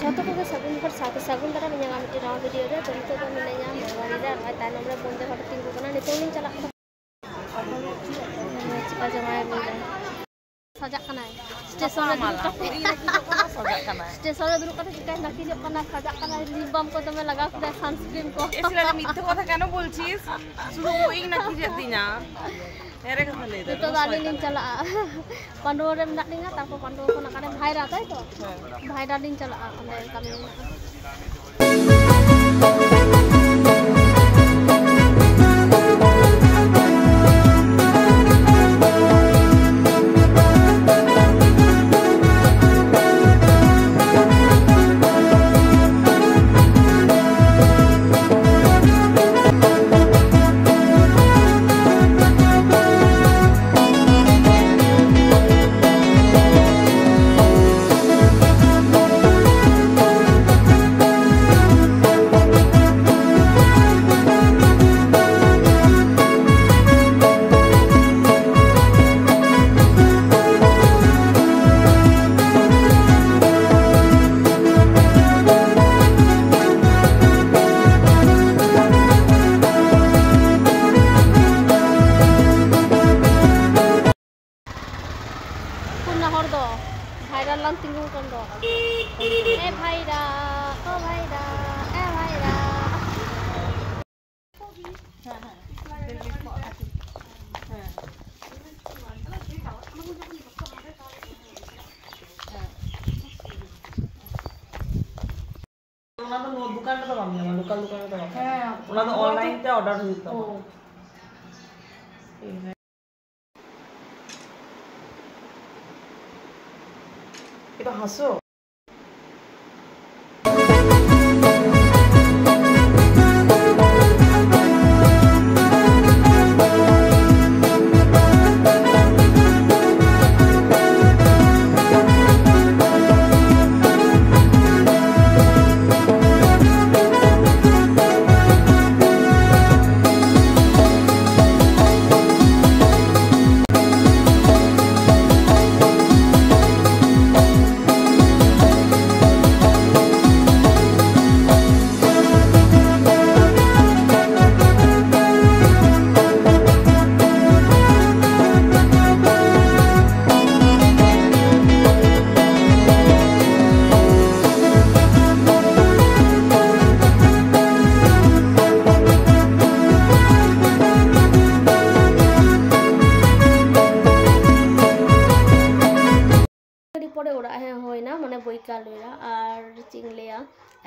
Joto ko sagun par satu sagun dara menyang amiti raw video re tonto ko minanya mewari da ai tanam re bonde hot tinggu kana nitolin chalak cika jamai bola sajak kana station re dulu sajak kana station re dulu kata cika naki jab kana sajak kana lip balm ko tome laga kuda sunscreen ko এসিলা মিথ্যে কথা কেন বলছিস শুধু ওই নাকি যেতি না এর কথা লই তো dali lin chalak pandu re mendak ninga tapo pandu ko nakane bhaira tai to bhaira lin chalak ande kami bhaira lan tinggu kan do bhaira oh bhaira bhaira ওনা তো দোকানটা তো পাবি না লোকাল দোকানে তো পাবি হ্যাঁ ওনা তো অনলাইন তে অর্ডার দিতে হবে এটা হাসো পরে ওরা হ্যাঁ হয় না মানে বইকাল বেলা আর চিংলিয়া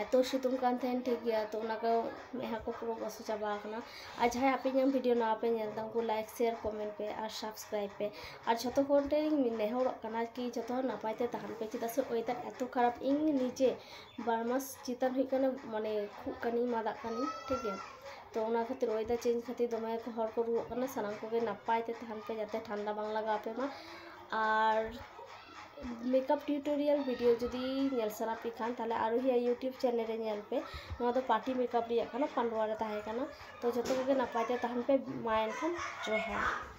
এত সিতুং কান থাকেন ঠিক গিয়া তো ওনাকে মেহা को পুরো বসে চাবা আকনা আর যাই আপনি যেন ভিডিও না আপে নেল তাঙ্কু লাইক শেয়ার কমেন্ট पे আর সাবস্ক্রাইব पे আর যত কোনটে নেহর কানা কি যত নাপাইতে তাহান पे চিতা সে ওয়েদার এত খারাপ ইং নিচে বারমাস চিতান হই কানে মানে খুব কানি মাদা কানি ঠিক है तो ओना खातिर वेदर चेंज खातिर दमे हर को रुआ कना सानाम को नापाइते ताहान पे जाते ठंडा बांग लगा पे मा और मेकअप ट्यूटोरियल वीडियो जुदी नेल सना पे खान ताले आरो हिया यूट्यूब चैनल रे नेल पे नवा तो पार्टी मेकअप रिया खाना पांडवा रे ताहे खाना तो जतो के नापाइते ताहन पे मायन खान जोहार।